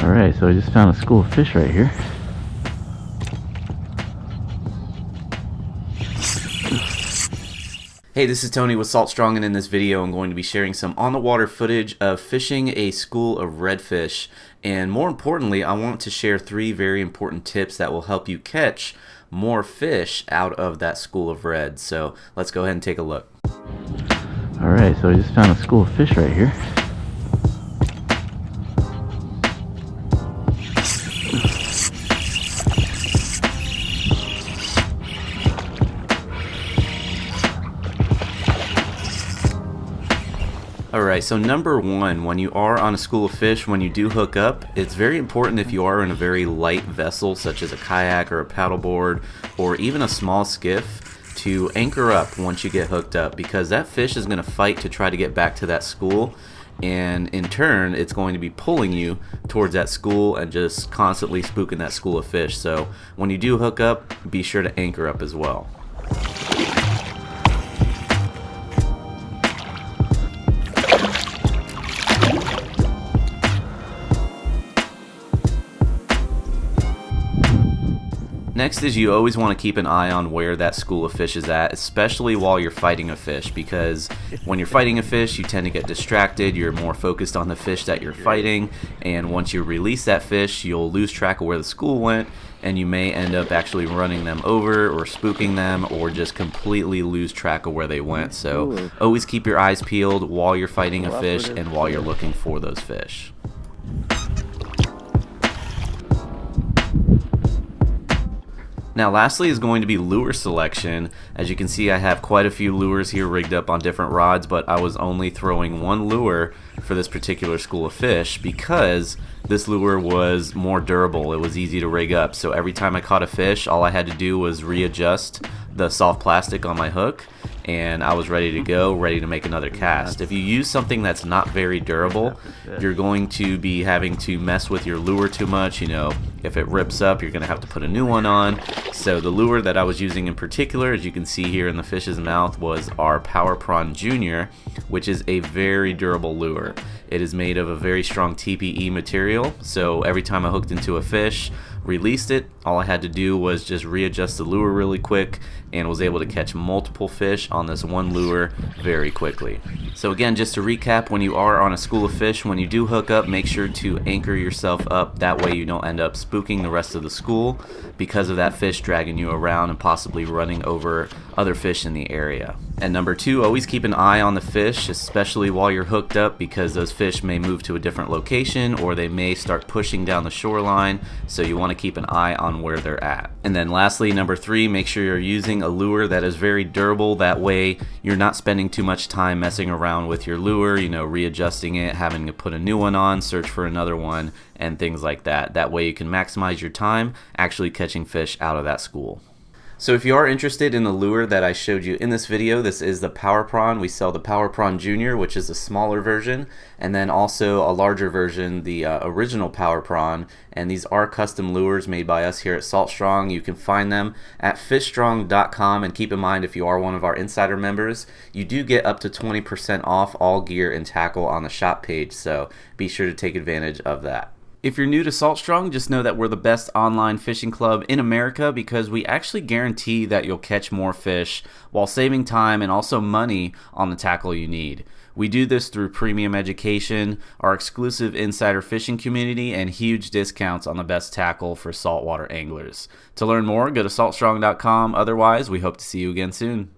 Alright, so I just found a school of fish right here. Hey, this is Tony with Salt Strong, and in this video I'm going to be sharing some on-the-water footage of fishing a school of redfish. And more importantly, I want to share 3 very important tips that will help you catch more fish out of that school of reds. So let's go ahead and take a look. Alright, so I just found a school of fish right here. Alright, so number 1, when you are on a school of fish, when you do hook up, it's very important if you are in a very light vessel such as a kayak or a paddleboard or even a small skiff to anchor up once you get hooked up, because that fish is going to fight to try to get back to that school, and in turn it's going to be pulling you towards that school and just constantly spooking that school of fish. So when you do hook up, be sure to anchor up as well. Next is you always want to keep an eye on where that school of fish is at, especially while you're fighting a fish, because when you're fighting a fish you tend to get distracted, you're more focused on the fish that you're fighting, and once you release that fish you'll lose track of where the school went, and you may end up actually running them over or spooking them, or just completely lose track of where they went. So always keep your eyes peeled while you're fighting a fish and while you're looking for those fish. Now lastly is going to be lure selection. As you can see, I have quite a few lures here rigged up on different rods, but I was only throwing one lure for this particular school of fish because this lure was more durable. It was easy to rig up, so every time I caught a fish all I had to do was readjust the soft plastic on my hook and I was ready to go, ready to make another cast. If you use something that's not very durable, you're going to be having to mess with your lure too much. You know, if it rips up, you're going to have to put a new one on. So the lure that I was using in particular, as you can see here in the fish's mouth, was our Power Prawn Junior, which is a very durable lure. It is made of a very strong TPE material, so every time I hooked into a fish, released it, all I had to do was just readjust the lure really quick and was able to catch multiple fish on this one lure very quickly. So again, just to recap, when you are on a school of fish, when you do hook up, make sure to anchor yourself up. That way you don't end up spooking the rest of the school because of that fish dragging you around and possibly running over other fish in the area. And number 2, always keep an eye on the fish, especially while you're hooked up, because those fish may move to a different location or they may start pushing down the shoreline, so you want to keep an eye on where they're at. And then lastly, number 3, make sure you're using a lure that is very durable. That way you're not spending too much time messing around with your lure, you know, readjusting it, having to put a new one on, search for another one, and things like that. That way you can maximize your time actually catching fish out of that school. So if you are interested in the lure that I showed you in this video, this is the Power Prawn. We sell the Power Prawn Junior, which is a smaller version, and then also a larger version, the original Power Prawn. And these are custom lures made by us here at Salt Strong. You can find them at fishstrong.com, and keep in mind, if you are one of our insider members, you do get up to 20% off all gear and tackle on the shop page, so be sure to take advantage of that. If you're new to Salt Strong, just know that we're the best online fishing club in America, because we actually guarantee that you'll catch more fish while saving time and also money on the tackle you need. We do this through premium education, our exclusive insider fishing community, and huge discounts on the best tackle for saltwater anglers. To learn more, go to saltstrong.com. Otherwise, we hope to see you again soon.